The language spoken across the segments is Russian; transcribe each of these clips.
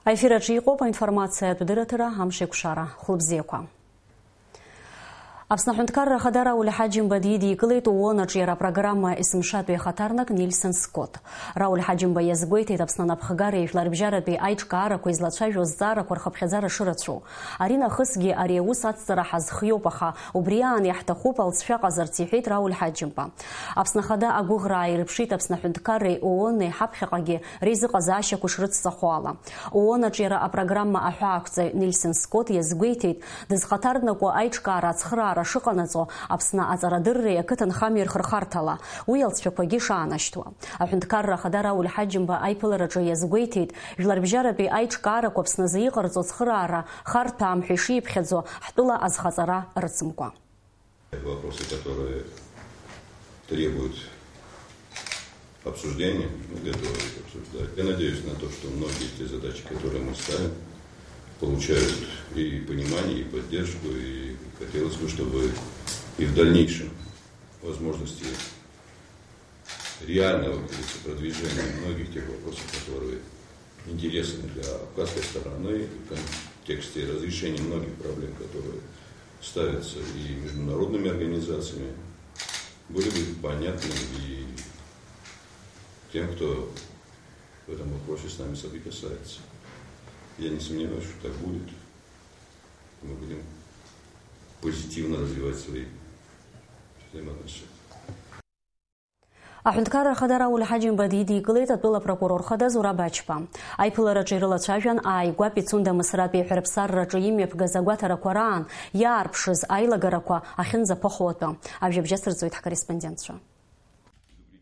Аефираҿы иҟоуп аинформациа атәдыраҭара амшеиқәшара хәылбзиақәа. Аԥсны аҳәынҭқарра Ахадара Рауль Ҳаџьымба дидикылеит ООН-аҿы иара апрограмма есымшатәи ахаҭарнак Нильсон Скотт. Рауль Ҳаџьымба иазгәеиҭеит Аԥсны анапхгареи жәларбжьаратәи аиҿкаарақәа излацәажәоз зҵаарақәа рхыԥхьаӡара шырацәоу. Ари нахысгьы ари аус ацҵара ҳазхиоуп, аха убри аан иаҳҭахуп алҵшәа ҟазарц иҳәеит Рауль Ҳаџьымба. Аԥсны Ахада агәыӷра ааирԥшит Аԥсны аҳәынҭқарреи ООН-и ҳаԥхьаҟагьы реизыҟазаашьақәа шрыцҵахо ала. ООН-аҿы иара апрограмма аҳәаақәҵаҩ Нильсон Скотт иазгәеиҭеит дызхаҭарнакуа аиҿкаара ацхыраара шыҟанаҵо Аԥсны аҵарадырреи ақыҭанхамҩеи рхырхарҭала, уи алҵшәақәагьы шаанашьҭуа. Аҳәынҭқарра Ахада Рауль Ҳаџьымба аиԥылараҿы иазгәеиҭеит жәларбжьаратәи аиҿкаарақәа Аԥсназы иҟарҵо цхыраара харҭәаамҳәа ишиԥхьаӡо ҳтәыла азхаҵара рыцымкәа. Вопросы, которые требуют обсуждения, мы готовы их обсуждать. Я надеюсь на то, что многие те задачи, которые мы ставим, получают и понимание, и поддержку, и хотелось бы, чтобы и в дальнейшем возможности реального продвижения многих тех вопросов, которые интересны для абхазской стороны, в контексте разрешения многих проблем, которые ставятся и международными организациями, были бы понятны и тем, кто в этом вопросе с нами соприкасается. Я не сомневаюсь, что так будет. Мы будем позитивно развивать свои взаимоотношения. Аҳәынҭқарра Ахада Рауль Ҳаџьымба дидикылеит атәыла прокурор хада Зураб Ачба. Аиԥылараҿы ирылацәажәан ааигәа Пицунда Мысратәи аҳәарԥсарраҿы имҩаԥгаз агәаҭарақәа раан иаарԥшыз аилагарақәа ахьынӡаԥыхьо атәы. Абжьабжьа сырҵоит ҳкорреспондентцәа.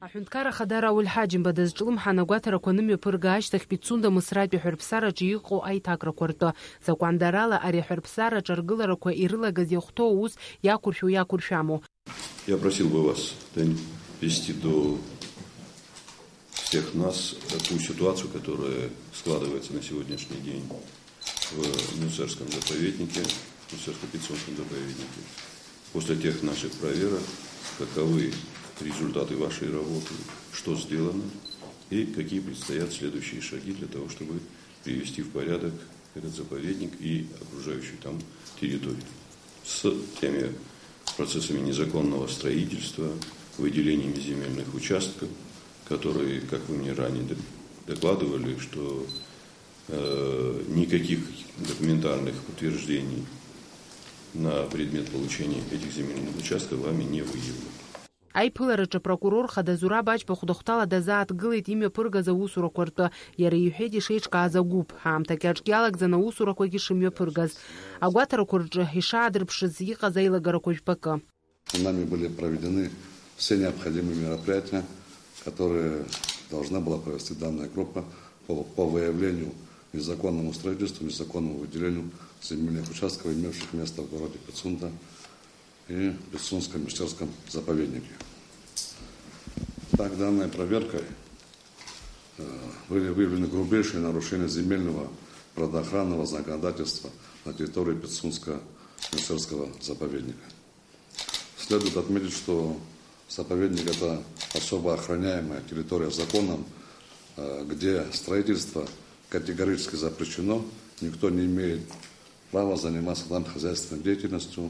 Аҳәынҭқарра Ахада Рауль Ҳаџьымба дазҿлымҳан агәаҭарақәа нымҩаԥырга ашьҭахь Пицунда Мысратәи аҳәарԥсарраҿы иҟоу аиҭакрақәа ртәы. Закәандарала ари аҳәарԥсарраҿы аргыларақәа ирылагаз иахәҭоу аус иақәыршәаму. Я просил бы вас вести до всех нас ту ситуацию, которая складывается на сегодняшний день в Нусерском заповеднике, Нусерско-Пицунском заповеднике. После тех наших проверок, каковы результаты вашей работы, что сделано и какие предстоят следующие шаги для того, чтобы привести в порядок этот заповедник и окружающую там территорию. С теми процессами незаконного строительства, выделениями земельных участков, которые, как вы мне ранее докладывали, что никаких документальных утверждений на предмет получения этих земельных участков вами не выявлено. Аиԥылараҿы апрокурор хада Зураб Ачба хәдахәҭала дазааҭгылеит имҩаԥыргаз аусурақәа ртәы. Иара иҳәеит ишеиҿкааз агәыԥ, ҳаамҭак аҿгьы алагӡаны аусурақәагьы шымҩаԥыргаз. Агәаҭарақәа рҿы ишаадырԥшыз иҟаз аилагарақәа жәпакы. Нами были проведены все необходимые мероприятия, которые должна была провести данная группа по выявлению незаконному строительству, незаконному выделению земельных участков, имевших место в городе Пицунда и Пицунском Мещерском заповеднике. Так, данной проверкой были выявлены грубейшие нарушения земельного природоохранного законодательства на территории Пицунско-Мещерского заповедника. Следует отметить, что заповедник – это особо охраняемая территория законом, где строительство категорически запрещено, никто не имеет права заниматься там хозяйственной деятельностью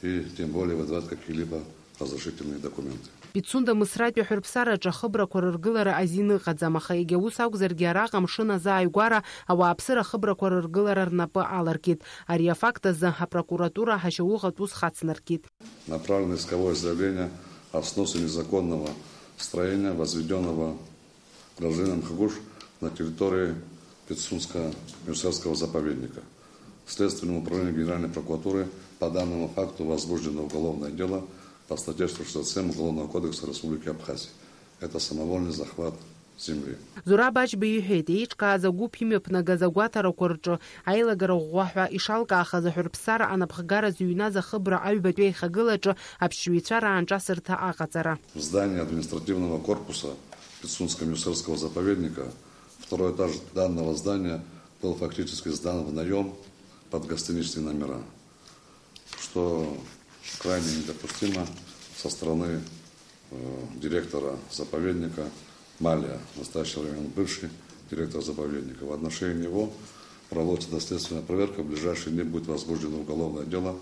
и тем более выдавать какие-либо разрешительные документы. Пицунда Мысратәи аҳәарԥсарраҿы ахыбрақәа рыргылара азин ыҟаӡам, аха егьа ус акәзаргьы араҟа амшын азааигәара ауааԥсыра ахыбрақәа рыргылара рнапы аларкит. Ари афакт азы апрокуратура ҳашьауӷатә ус хацнаркит. Направлено исковое заявление о сносе незаконного строения, возведенного гражданином Хагуш на территории Пицунско-Мещерского заповедника. Следственным управлением Генеральной прокуратуры по данному факту возбуждено уголовное дело по статье 167 Уголовного кодекса Республики Абхазия. Это самовольный захват земли. Зураб Ачба иҳәеит, еиҿкааз агәыԥ имҩаԥнагаз агәаҭарақәа рҿы аилагара ӷәӷәаҳәа ишалкаахаз аҳәарԥсара анапхгара зыҩназ ахыбра аҩбатәи аихагылаҿы аԥшьҩцәа раанҿасырҭа аҟаҵара. В здании административного корпуса Пицунско-Мещерского заповедника второй этаж данного здания был фактически сдан в наем под гостиничные номера, что крайне недопустимо со стороны директора заповедника Малия, в настоящее время бывший директор заповедника. В отношении него проводится доследственная проверка. В ближайшие дни будет возбуждено уголовное дело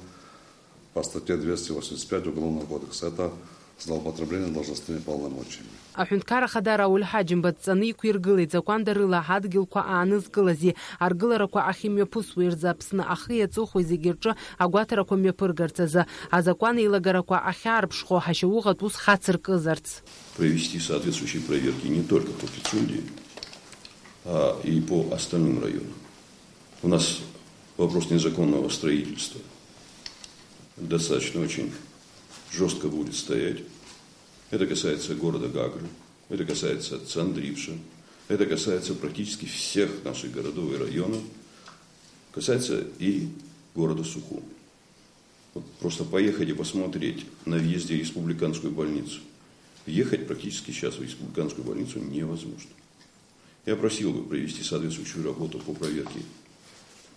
по статье 285 Уголовного кодекса. Это злоупотребление должностными полномочиями. Аҳәынҭқарра хада Рауль Ҳаџьымба дҵаны иқәиргылеит закәандарыла ҳадгьылқәа аанызкылази аргыларақәа ахьымҩаԥысуа ирзы Аԥсны ахы иаҵыхәои зегьы рҿы агәаҭарақәа мҩаԥыргарц азы азакәан еилагарақәа ахьаарԥшхо ҳашьауӷатә ус хацыркызарц. Провести соответствующие проверки не только по Пицунде, а и по остальным районам. У нас вопрос незаконного строительства достаточно очень жестко будет стоять. Это касается города Гагры, это касается Цандрипша, это касается практически всех наших городов и районов, касается и города Сухум. Вот просто поехать и посмотреть на въезде в республиканскую больницу. Ехать практически сейчас в республиканскую больницу невозможно. Я просил бы провести соответствующую работу по проверке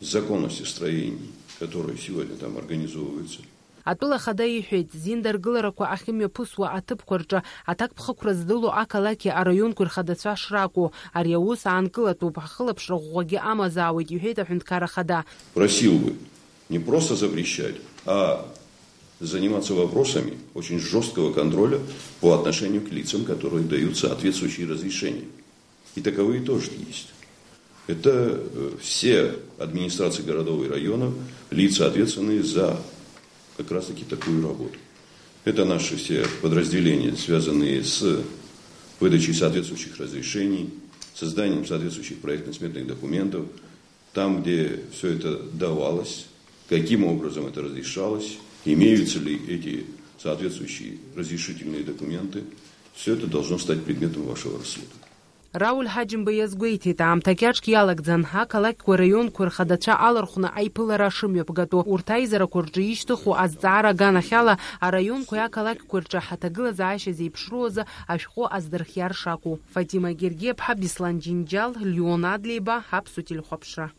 законности строений, которые сегодня там организовываются. Атәыла хада иҳәеит, зиндаргыларақәа ахьымҩаԥысуа аҭыԥқәа рҿы аҭакԥхықәра здыло ақалақьи араионқәа рхадацәа шракәу, ари аус аанкылатәуп, ҳхылаԥшра ӷәӷәагьы амазаауеит, иҳәеит аҳәынҭқарра хада. Просил бы не просто запрещать, а заниматься вопросами очень жесткого контроля по отношению к лицам, которые дают соответствующие разрешения. И таковые тоже есть. Это все администрации городов и районов, лица, ответственные за как раз-таки такую работу. Это наши все подразделения, связанные с выдачей соответствующих разрешений, созданием соответствующих проектно-сметных документов, там, где все это давалось, каким образом это разрешалось, имеются ли эти соответствующие разрешительные документы, все это должно стать предметом вашего расследования. Рауль Ҳаџьымба иазгәеиҭеит, аамҭак иаҿк иалагӡан ақалақьқәа раионқәа рхадацәа алархәны аиԥылара шымҩаԥгатәу, урҭ аизарақәа рҿы ишьҭыху азҵаара аганахьала араионқәеи ақалақьқәа рҿы ҳаҭагылазаашьа зеиԥшроу азы ашәҟәы аздырхиар шакәу. Фатима Гергиеԥҳа, Беслан Џьынџьал, Леон Адлеиба, Аԥсуа телехәаԥшра.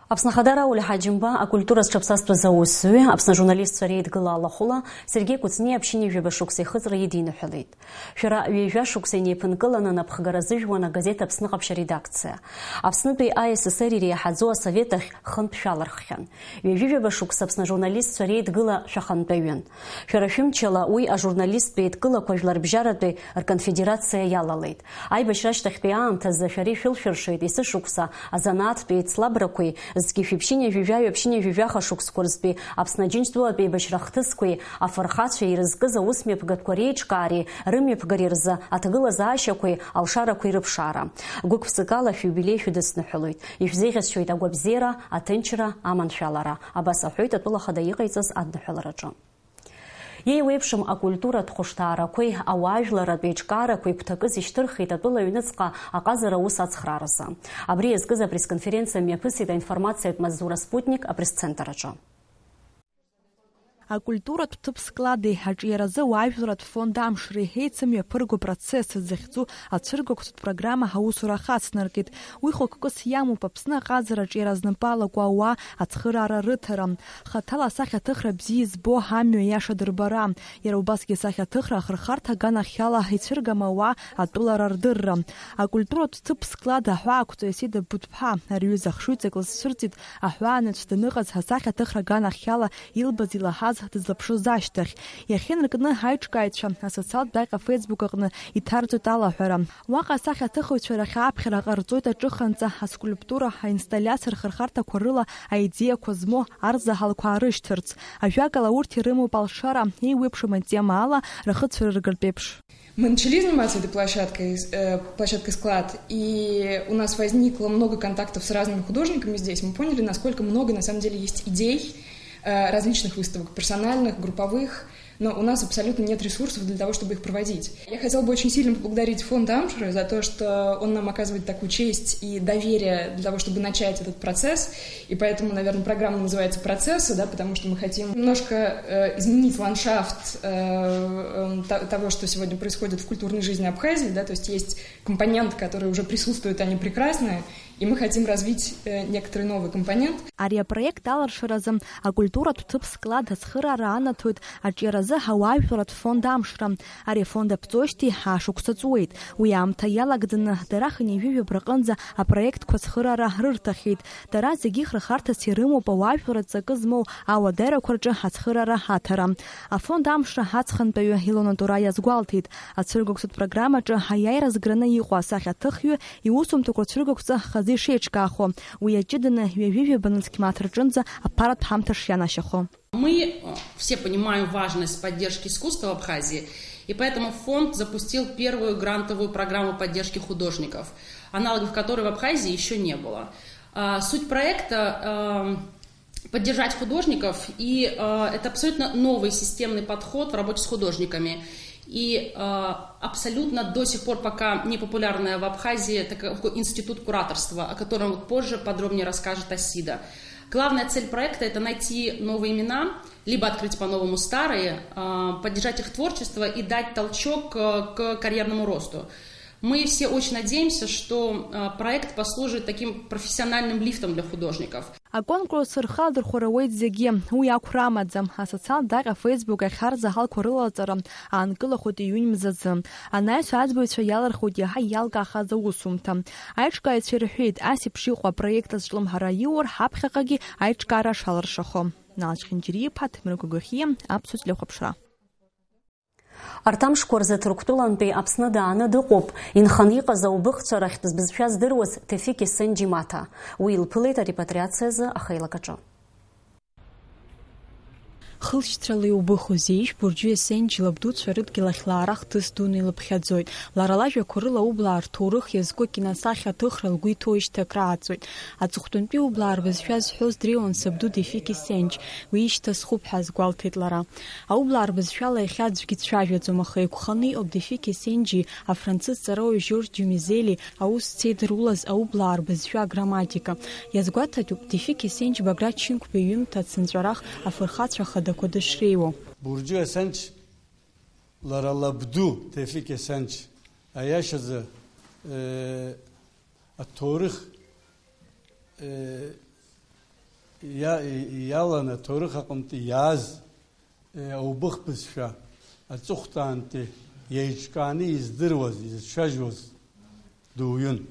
Аԥсны хада Рауль Ҳаџьымба акультура зҿаԥсазтәыз аусзуҩы, Аԥсны журналистцәа реидгыла алахәыла Сергеи Кәыҵниа аԥшьыни жәаба шықәса ихыҵра идиныҳәалеит. Шәара ҩажәа шықәса инеиԥынкыланы напхгара зыжәуан агазеҭ Аԥсны ҟаԥшьа редакциа. Аԥснытәи АССР иреиҳаӡоу асовет ахь хынтә шәаларххьан. Ҩажәи жәаба шықәса Аԥсны журналистцәа реидгыла шәахантәаҩын. Шәара шәымчала уи ажурналисттә еидгылақәа жәларбжьаратәи рконфедерациа иалалеит. Аибашьра ашьҭахьтәи аамҭазы шәара ишәылшәыршеит есышықәса азанааҭтәи еицлабрақәеи згьы шәиԥшьыни жәижәаҩи аԥшьыни жәижәаха шықәсқәа рзтәи Аԥсны Аџьынџьтәылатәи аибашьра хҭысқәеи афырхацәа ирызкыз аусмҩаԥгатәқәа реиҿкаареи рымҩаԥгареи рзы аҭагылазаашьақәеи алшарақәеи рыԥшаара. Гәык-ԥсыкала шәиубилеи шәыдысныҳәалоит. Ишәзеиӷьасшьоит агәабзиара, аҭынчра, аманшәалара. Абас аҳәоит атәыла хада иҟаиҵаз адныҳәалараҿы. Иеиуеиԥшым акультуратә хәышҭаарақәеи ауаажәларатә еиҿкаарақәеи гәҭакыз ишьҭырхит атәыла аҩныҵҟа аҟазара аус ацхрааразы. Абри иазкыз апресс-конференциа мҩаԥысит аинформациатә маҵзура Спутник апресс-центр аҿы. Акультуратә ҭыԥ-склада иҳаҿы иаразы ауаажәларатә фонд амш реиҳа мҩаԥырго процесс захьӡу ацәыргақәҵатә программа ҳаусура ахацнаркит. Уи хықәкыс иамоуп Аԥсны аҟазараҿы иаразнапалаго ауаа ацхыраара рыҭара. Хаҭала асахьаҭыхра бзиа избо ҳамҩа иаша дырбара. Иара убасгьы асахьаҭыхра ахырхарҭа аганахьала ицәыргам ауаа атәылара рдырра. Акультуратә ҭыԥ-склада аҳәаақәҵаҩ Есида Бутԥҳа ариҩыза ахшыҩҵак лызцәырҵит аҳәаанаҿ даныҟаз асахьаҭыхра аганахьала илбаз илаҳаз дызлаԥшыз ашьҭахь. Иахьынаркны аиҿкааҩцәа асоциалтә даҟьа Феисбук аҟны иҭарҵоит алаҳәара. Уаҟа асахьаҭыхыҩцәа рахь аԥхьара ҟарҵоит аҿыханӡа аскульптура, аинсталиациа рхырхарҭақәа рыла аидеиақәа змоу арзаҳалқәа аарышьҭырц. Ажәакала урҭ ирымоуп алшара еиуеиԥшым атема ала рахыцәара ргартә еиԥш. Мы начали заниматься этой площадкой «Склад», и у нас возникло много контактов с разными художниками здесь. Мы поняли, насколько много на самом деле есть идей, различных выставок, персональных, групповых, но у нас абсолютно нет ресурсов для того, чтобы их проводить. Я хотела бы очень сильно поблагодарить фонд Амшера за то, что он нам оказывает такую честь и доверие для того, чтобы начать этот процесс, и поэтому, наверное, программа называется «Процессы», да, потому что мы хотим немножко изменить ландшафт того, что сегодня происходит в культурной жизни Абхазии, да, то есть компоненты, которые уже присутствуют, они прекрасные, и мы хотим развить некоторый новый компонент. Ари проект аларшаразы акультуратә ҭыԥ-склад ацхыраара анаҭоит аҿиаразы ҳауаажәларатә фонд амшра. Ари афонд аԥҵәышьҭи ҳашықәса ҵуеит. Уи аамҭа иалагӡаны дара хынҩажәижәаба рҟынӡа апроектқәа ацхыраара рырҭахьеит. Дара зегьы храхарҭас ирымоуп ауаажәларатә ҵакы змоу ауадаҩрақәа рҿы ацхыраара ҳаҭара. Афонд амшра ҳаҵхантәаҩы Илона Тура иазгәалҭеит. Ацәыргақәҵатә программаҿы ҳаиааира зграны иҟоу асахьаҭыхҩы иусумҭақәа рцәыргақәҵа хазы ишеиҿкаахо. Уи аҷыданы ҩажәижәаба нацқьмаҭ рҿынӡа аппаратә ҳамҭа шианашьахо. Мы все понимаем важность поддержки искусства в Абхазии, и поэтому фонд запустил первую грантовую программу поддержки художников, аналогов которой в Абхазии еще не было. Суть проекта поддержать художников, и это абсолютно новый системный подход в работе с художниками. И абсолютно до сих пор пока не популярная в Абхазии такой институт кураторства, о котором позже подробнее расскажет Асида. Главная цель проекта – это найти новые имена, либо открыть по-новому старые, поддержать их творчество и дать толчок к карьерному росту. Мы все очень надеемся, что проект послужит таким профессиональным лифтом для художников. Аконкурс рхадырхәарауеит зегьы, уи ақәрамаӡам. Асоциалтә даҟьа Facebook ахь арзаҳалқәа рылаҵара аанкылахоит иҩынь мзазы. Анаҩс аӡбаҩцәа иалырхуеит иаҳа иалкаахаз аусумҭа. Аиҿкааҩцәа ирҳәеит, ас еиԥш иҟоу апроект азҿлымҳара иур, ҳаԥхьаҟагьы аиҿкаара шалыршахо. Налаҵәхьынџьыриаԥа, Ҭемыр Гәагәахиа, Аԥсуа телехәаԥшра. Арҭ амшқәа рзы Ҭырқәтәылантәи Аԥсны дааны дыҟоуп инханы иҟаз аубыхцәа рахьтә збызшәа здыруаз Тефик Есенџь имаҭа. Уи илԥылеит арепатриациазы ахеилагаҿы. Хылшьҭрала иубыху зеиԥш Бурџьы Есенџь лабдуцәа рыдгьыл ахь лаара хҭыс дуны илыԥхьаӡоит. Лара лажәақәа рыла аублаа рҭоурых иазку акиносахьа аҭыхра лгәы иҭоу ишьҭак рааҵуеит. Аҵыхәтәантәи аублаа рбызшәа зҳәоз дреиуан сабду Тефик Есенџь, уи ишьҭасхуп ҳәа азгәалҭеит лара. Аублаа рбызшәала иахьа аӡәгьы дцәажәаӡом, аха еиқәханы иҟоуп Тефик Есенџьи афранцыз ҵарауаҩ Жьорж Дюмизели аус зцеидырулаз аублаа рбызшәа аграмматика. Иазгәаҭатәуп Тефик Есенџь Баграт Шьынқәба иҩымҭа ацынҵәарах афырхацәа хадақәа дышреиуоу. Бурџьы Есенџь лара лабду Тефик Есенџь аиашазы аҭоурых иаланы аҭоурых аҟынтәи иааз аубых бызшәа аҵыхәтәаантәи иеиҿкааны издыруаз, изцәажәоз дуаҩын.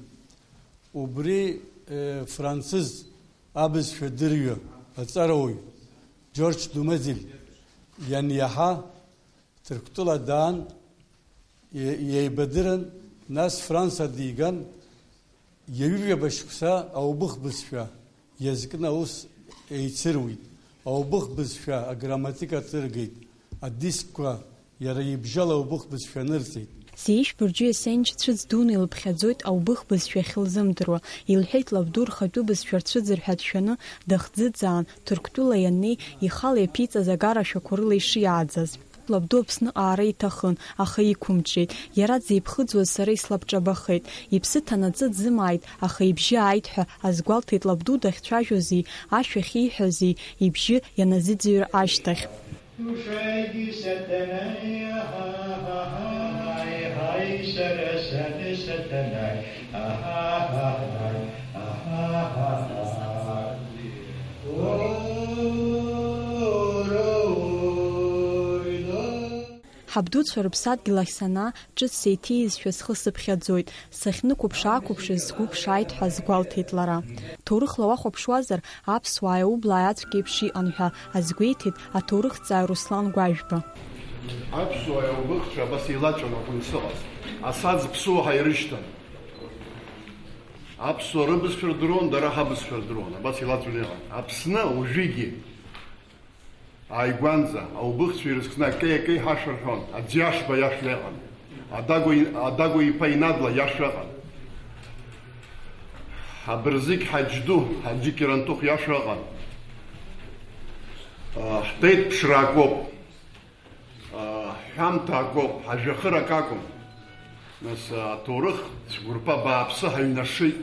Убри францыз абызшәа дырҩы аҵарауаҩ Жьорж Думезель ианиаҳа Ҭырқәтәыла даан иеибадырын, нас Франса диган иаҩыжәаба шықәса аубых бызшәа иазкны аус еицыруит. Аубых бызшәа аграмматика ҭыргеит, адискқәа иара ибжьала аубых бызшәа нырҵеит. Зеиԥш Бурџьы Есенџь цәыӡ дуны илыԥхьаӡоит аубых бызшәа ахьылзымдыруа. Илҳәеит лабду рхатәы бызшәа рцәыӡыр ҳәа дшәаны дахӡыӡаан Ҭырқәтәыла ианнеи ихала иаԥиҵаз агарашәақәа рыла ишиааӡаз. Лабду Аԥсны аара иҭахын, аха иқәымҿиеит. Иара дзеиԥхыӡуаз сара ислабҿабахеит. Иԥсы ҭанаҵы дзымааит, аха ибжьы ааит ҳәа азгәалҭеит лабду дахьцәажәози, ашәа ахьиҳәози, ибжьы ианазыӡырҩыр ашьҭахь. Ҳабдуцәа рыԥсадгьыл ахь санаа, ҿыц сеиҭеизшәа схы сыԥхьаӡоит, сахьнықәыԥш-аақәыԥшыз сгәы ԥшааит ҳәа азгәалҭеит лара. Ҭоурыхла уахәаԥшуазар, аԥсуааи аублааи аӡәк еиԥш иҟан ҳәа азгәеиҭеит аҭоурыхҭҵааҩ Руслан Гәажәба. Аԥсуааи аубыхцәа абас еилаҵәон акәын сыҟаз. Асаӡ ԥсуа ҳаирышьҭан. Аԥсуа рыбызшәа рдыруан, дара ҳабызшәа рдыруан. Абас еилаҵәон иҟан. Аԥсны уажәыгьы ааигәанӡа аубыхцәа ирызкны акеи ҳашәа рҳәон. Аӡиашба иашәа иҟан. Адагәа иԥа Инадла иашәа иҟан. Абырзықь Ҳаџьду, Ҳаџьы Кирантух иашәа иҟан. Ҳтеит ԥшра акоуп. Ҳәамҭа акоуп, ҳажәахырак акәым. Нас аҭоурых цәқәырԥа бааԥсы ҳаҩнашеит.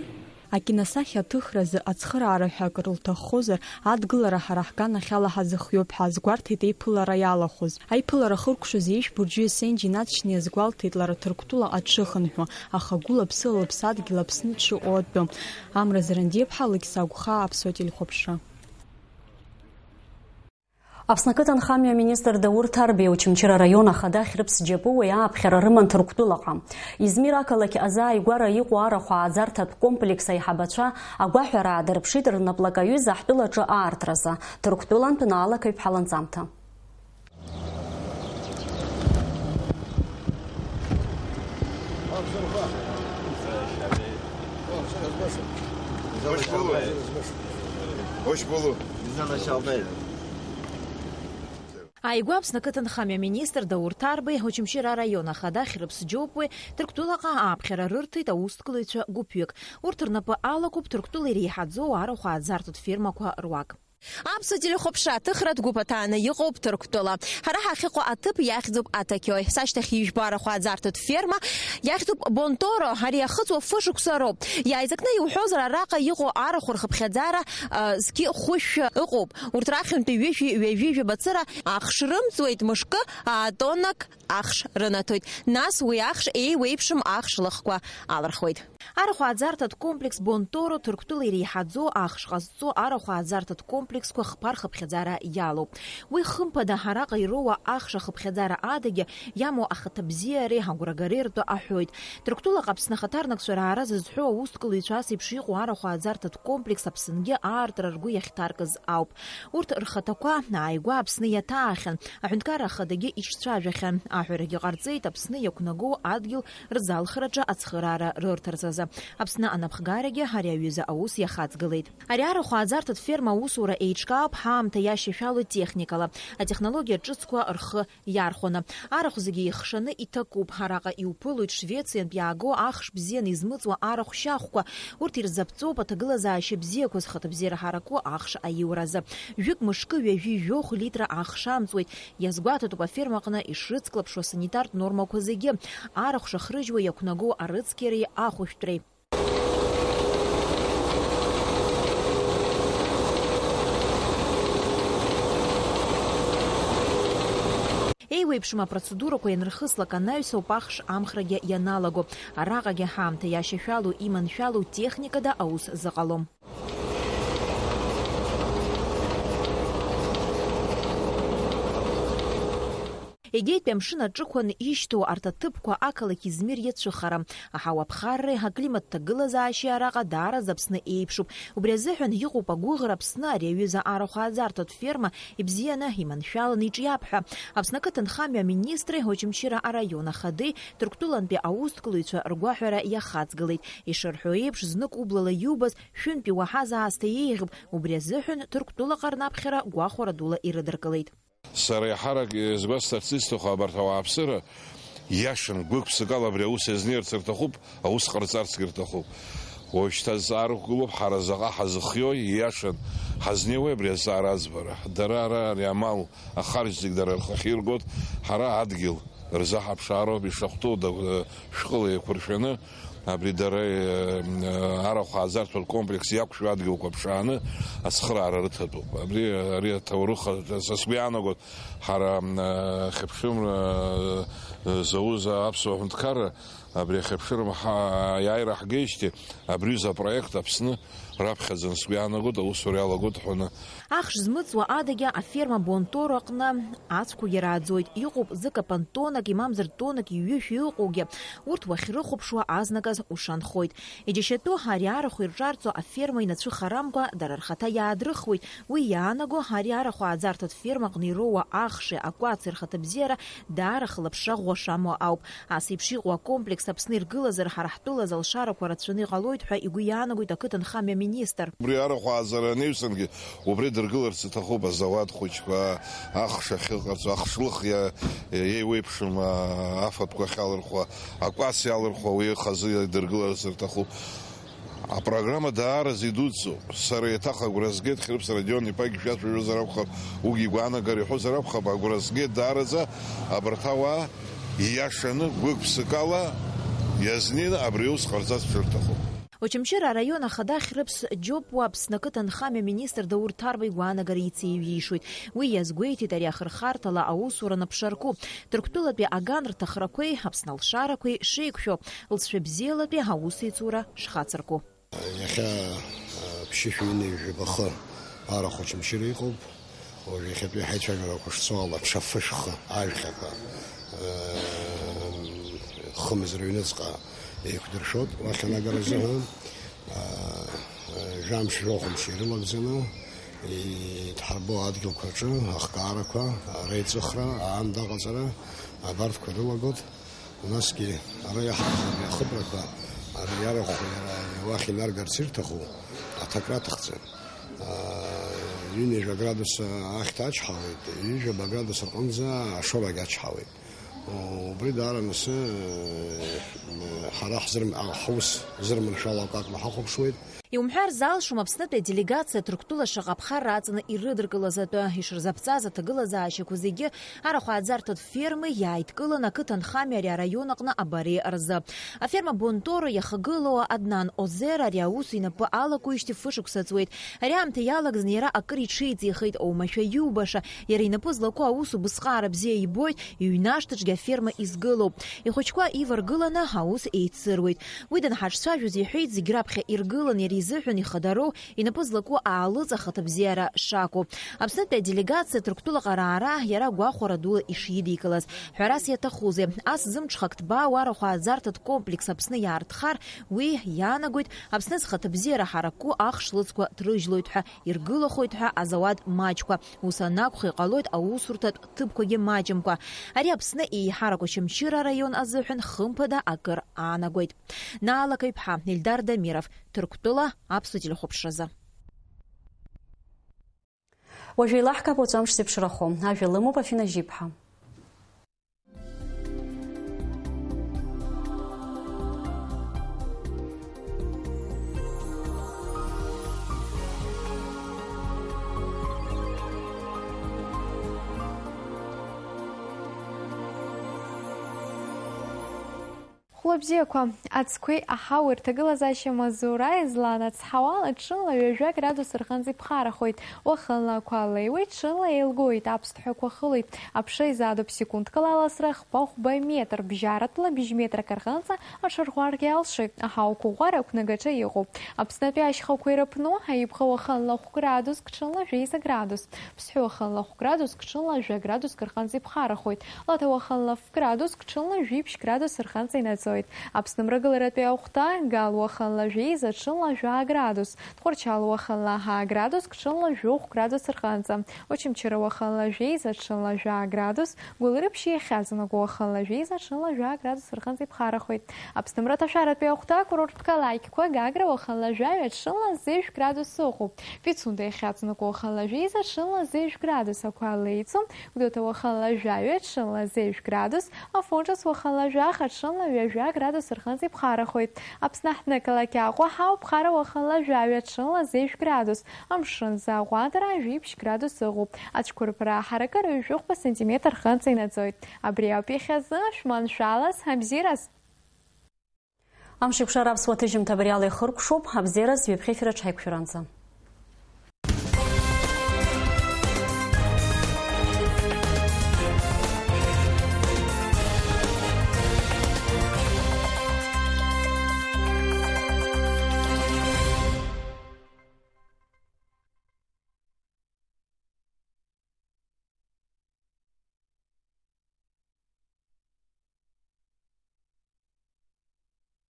Акиносахьа аҭыхразы ацхыраара ҳәа акыр лҭаххозар, адгылара ҳара ҳганахьала ҳазыхиоуп ҳәа азгәарҭеит еиԥылара иалахәыз. Аиԥылара хыркәшаз еиԥш Бурџье Сенџь инаҵшьны иазгәалҭеит лара Ҭырқәтәыла аҽыхынҳәо, аха гәыла-ԥсыла лыԥсадгьыл Аԥсны дшыҟоу атәы. Амра Зырандиеԥҳа, Лықьсагәха, Аԥсуа телехәаԥшра. Аԥсны ақыҭанхамҩа министр Даур Ҭарбеи Очамчыра раион ахадахь рыԥс џьапыуа иааԥхьара рыман Ҭырқәтәылаҟа. Измир ақалақь азааигәара иҟоу арахә ааӡарҭатә комплекс аиҳабацәа агәаҳәара аадырԥшит рнаплак аҩыза ҳтәылаҿы аартразы. Ҭырқәтәылантә Наалақаҩ-ԥҳа ланҵамҭа. Аигәа Аԥсны ақыҭанхамҩа министр Даур Ҭарбеи Очамчыра араион ахадахь рыԥс џьоупуа Ҭырқәтәылаҟа ааԥхьара рырҭеит аусҭкылаҩцәа гәыԥҩык. Урҭ рнапы алакуп Ҭырқәтәыла иреиҳаӡоу арахә ааӡартатә фирмақәа руак. Аԥсуа телехәаԥшра аҭыхратә гәыԥ аҭааны иҟоуп Ҭырқәтәыла. Ҳара ҳахьыҟоу аҭыԥ иахьӡуп Атакиои. Сашьҭахь ижәбо арахә ааӡартатә ферма иахьӡуп Бонторо. Ари иахыҵуа фышықәса роуп. Иааизакны иуҳәозар, араҟа иҟоу арахә рхыԥхьаӡара зқьы хәышә ыҟоуп. Урҭ рахьынтәи ҩажәи бацыра ахш рымҵуеит, мышкы тоннак ахш рынаҭоит. Нас уи ахш еиуеиԥшым ахш лыхқәа алырхуеит. Арахә ааӡартатә комплекс Бонторо Ҭырқәтәыла иреиҳаӡоу ахш ҟазҵо арахә ааӡартатә комплексқәа хԥа-рхыԥхьаӡара иалоуп. Уи хымԥада ҳараҟа ироуа ахш ахыԥхьаӡара адагьы иамоу ахаҭабзиареи агәрагареи ртәы аҳәоит. Ҭырқәтәылаҟа Аԥсны ахаҭарнакцәа раара зызҳәо аусҭкылаҩцәа ас еиԥш иҟоу арахә ааӡартатә комплекс Аԥсынгьы аартра ргәы иахьҭаркыз ауп. Урҭ рхаҭақәа ааигәа Аԥсны иаҭаахьан, аҳәынҭқарра ахадагьы иҿцәажәахьан. Аҳәарагьы ҟарҵеит Аԥсны иақәнагоу адгьыл рзалхраҿы ацхыраара рырҭарҵазы. Аԥсны анапхгарагьы ари аҩыза аус иахаҵгылеит. Ари арахә ааӡартатә ферма аусура еиҿкаауп ҳаамҭа иашьашәалоу техникала. Атехнологиа ҿыцқәа рхы иархәаны. Арахә зегьы ихшаны иҭакуп. Араҟа иуԥылоит Швециантә иаагоу ахш бзианы измыҵуа арахә шьахәқәа. Урҭ ирзаԥҵоуп аҭагылазаашьа бзиақәа зхаҭабзиара ҳараку ахш аиуразы. Жәык мышкы ҩажәи литра ахш амҵуеит. Иазгәаҭатәуп афермаҟны ишрыцклаԥшуа санитартә нормақәа зегьы. Арахә шахрыжьуа иақәнагоу арыцқьареи ахәышәтәреи. Еиуеиԥшым апроцедурақәа ианырхыслак анаҩсоуп ахш амхрагьы ианалаго. Араҟагьы ҳаамҭа иашьашәалоу иманшәалоу техникада аус заҟалом. Егьеитәи амшын аҿықәан ишьҭоу арҭ аҭыԥқәа ақалақь Измир иацәыхара. Аҳауаԥхарреи аклимат ҭагылазаашьеи араҟа даараӡа Аԥсны еиԥшуп. Убри азыҳәан иҟоуп агәыӷра Аԥсны ари аҩыза арахә ааӡартатә ферма ибзианы иманшәаланы иҿиап ҳәа. Аԥсны ақыҭанхамҩа министри Очамчыра араион ахадеи Ҭырқәтәылантәи аусҭкылаҩцәа ргәаҳәара иахаҵгылеит. Ишырҳәо еиԥш, знык ублала иубаз шәынтәи уаҳаз аасҭа еиӷьуп. Убри азыҳәан Ҭырқәтәылаҟа рнаԥхьара гәахәара дула ирыдыркылеит. Сара иаҳарак избасҭарц исҭаху абарҭ ауааԥсыра иашан гәык ԥсыкала абри аус иазнеирц рҭахуп, аус ҟарҵарцгьы рҭахуп. Уажәшьҭа зҵаарақәгылоуп, ҳара заҟа ҳазыхиои иашан ҳазнеиуеи абри азҵаара аӡбара. Дара ари амал ахарџь зегь дара рхахьы иргоит, ҳара адгьыл рзаҳаԥшаароуп ишахәҭоу шәҟыла еиқәыршәаны абри дара арахә ааӡартатә комплекс иақәшәо адгьылқәа ԥшааны ацхыраара рыҭатәуп. Ари аҭоурых са сгәы иаанагоит, ҳара Хьыԥшымра зауз аԥсуа ҳәынҭқарра абри Хьыԥшырма иааира ҳгеижьҭеи абриҩыза апроект Аԥсны раԥхьаӡаны сгәы иаанагоит, аусура иалагоит ҳәаны. Ахш змыҵуа адагьы аферма Бонторо аҟны ацәқәа ирааӡоит. Иҟоуп зыкапан тоннак, имамзар тоннак иҩышәа ыҟоугьы. Урҭ уахьрыхәаԥшуа азнаказ ушанхоит. Иџьашьатәу ари арахә ирҿарҵо аферма инацәыхарамкәа дара рхаҭа иаадрыхуеит. Уи иаанаго ари арахә ааӡартатә фермаҟны ироуа ахши акәаци рхаҭабзиара даара хылаԥшра ӷәӷәашамуа ауп. Ас еиԥш иҟоу акомплекс Аԥсны иргылазар ҳара ҳтәылаз алшарақәа рацәаны иҟалоит ҳәа игәы иаанагоит ақыҭанхамҩа министр. Убри арахә ааӡара анаҩсангьы убри дыргыларц иҭахуп азауад хәыҷқәа, ахш ахьыҟарҵо, ахшлых еиуеиԥшым афатәқәа ахьалырхуа, акәац иалырхуа уи хазы дыргыларц рҭахуп. Апрограмма даараӡа идуӡӡоуп. Сара еиҭах агәра згеит Хьрыԥс Радион иԥагьы шәацәажәозар акәхап, уигьы игәаанагар иҳәозар акәхап, агәра згеит даараӡа абарҭ ауаа ииашаны гәык ԥсыкала иазнеины абри аус ҟарҵарц шәырҭахуп. Очамчыра район ахада хрыпс Џьопуа Аԥсны ақыҭанхамҩа министр Даур Ҭарба игәаанагара иҵеиҩишоит. Уи иазгәеиҭеит ари ахырхарҭала аусура наԥшарку. Ҭырқәтәылатәи аган рҭахрақәеи Аԥсны алшарақәеи шеиқәшәо, лҵшәа бзиалатәи аусеицура шхацырку. Иахьа ԥшьышәа ҩынҩажәибахы арахә Очамчыра иҟоуп. Уажә иахьатәи ҳаицәажәарақәа шцо ала ҽа-фышьха ажәхьақәа хымз рыҩныҵҟа еиқәдыршәоит. Уахь анагара азыҳәан жәамш жәохәымш ирылагӡаны иҭҳарбо адгьылқәа рҿы ахкаарақәа, реиҵыхра, аандаҟаҵара абарҭқәа рылагот. Насгьы ара иаҳҭаху ахыбрақәа ари иарахә уахь инаргарц ирҭаху аҭакра аҭахӡам. Ҩынҩажәа градус ахьҭа ачҳауеит, ҩыжәаба градус рҟынӡа ашорагь ачҳауеит. Убри даара нысы ҳара ҳус зырманшәало акакәны ҳахәаԥшуеит. Иумҳәар залшом Аԥснытәи аделегациа Ҭырқәтәыла шаҟа ԥхарра аҵаны ирыдыркылаз атәы ишырзаԥҵаз аҭагылазаашьақәа зегьы арахә ааӡарҭатә фермы иааидкылан ақыҭанхамҩа ари араион аҟны абареи рзы. Аферма Бонторо иахагылоу Аднан Озер ари аус инапы алакуижьҭеи фышықәса ҵуеит. Ари аамҭа иалагӡаны иара акыр иҽеиҵихит, оумашәа иубаша, иара инапы злаку аус убысҟаара бзиа ибоит, иҩнашҭаҿгьы аферма изгылоуп. Ихәыҷқәа иваргыланы аус еицыруеит. Уи данҳаҿцәажәоз иҳәеит зегь раԥхьа иргылан иара изыҳәан ихадароу инапы злаку аалыҵахат абзиара шакәу. Аԥснытәи аделегациа Ҭырқәтәылаҟара аара иара гәахәара дула ишидикылаз. Ҳәарас иаҭахузеи, ас зымҽхак ҭбаау арахә ааӡарҭатә комплекс Аԥсны иаартхар, уи иаанагоит Аԥсны зхаҭабзиара ҳараку ахш лыҵқәа ҭрыжьлоит ҳәа, иргылахоит ҳәа азауад маҷқәа. Ус анакәха иҟалоит аусурҭатә ҭыԥқәагьы маҷымкәа. Ари Аԥсны еиҳарак Очамчыра араион азыҳәан хымԥада акыр аанагоит. Наала Каиԥҳа, Ельдар Дамиров, Ҭырқәтәыла, аԥсуа телехәаԥшразы. Уажәы еилаҳкаап уаҵәамш зеиԥшрахо. Ажәа лымоуп Афина Жьиԥҳа. Хәлабзиақәа, ацқәеи аҳауеи рҭагылазаашьа мазура излан ацҳауала ҽынла ҩажәа градус рҟынӡа иԥхарахоит. Уахынла ақәа леиуеит, ҽынла еилгоит, аԥсҭҳәақәа хылеит. Аԥша изаадоуп секундкала аласра хәба метр, бжьаратәла бжь-метрак рҟынӡа аҽырӷәаргьы алшеит. Аҳауқәа ӷәара ақәнагаҿы иҟоуп. Аԥснытәи ашьхақәа ирыԥну аиԥха уахынла градуск, ҽынла жәеиза градус. Ԥсҳәы уахынла градуск, ҽынла жәа градуск рҟынӡа иԥхарахоит. Лата уахынла градуск, ҽынла жәибжь градус рҟынӡа инаӡоит. Аԥсны мрагыларатәи аухәҭа гал уахынла жәеиза, ҽынла жәа градус. Тҟәарчал уахынла ҳа градуск, ҽынла жәохә градус рҟынӡа. Очамчыра уахынла жәеиза, ҽынла жәа градус. Гәылрыԥшь иахьазанаго уахынла жәеиза, ҽынла жәа градус рҟынӡа иԥхарахоит. Аԥсны мраҭашәаратәи аухәҭа курорттә қалақьқәа Гагра уахынла жәаҩа, ҽынла зежә градус ыҟоуп. Пицунда иахьаҵанаго уахынла жәеиза, ҽынла зежә градус ақәа леиҵом. Гәдоуҭа уахынла жәаҩа, ҽынла зежә градус. Афонҿас уахынла жәаха, ҽынла ҩажәа градус рҟынӡа иԥхарахоит. Аԥсны аҳҭнықалақь Аҟәа ҳауа ԥхара уахынла жәаҩа, ҽынла зежә градус. Амшын заҟәадара жәибжь градус ыҟоуп. Ацәқәырԥара аҳаракыра ҩ-жәохәба сантиметр рҟынӡа инаӡоит. Абри ауп иахьазы шәманшәалаз, абзиараз. Амшиқәшара аԥсуа ҭыжьымҭа абри ала ихыркәшоуп. Абзиараз ҩаԥхьа ефир аҿы ҳаиқәшәаранӡа.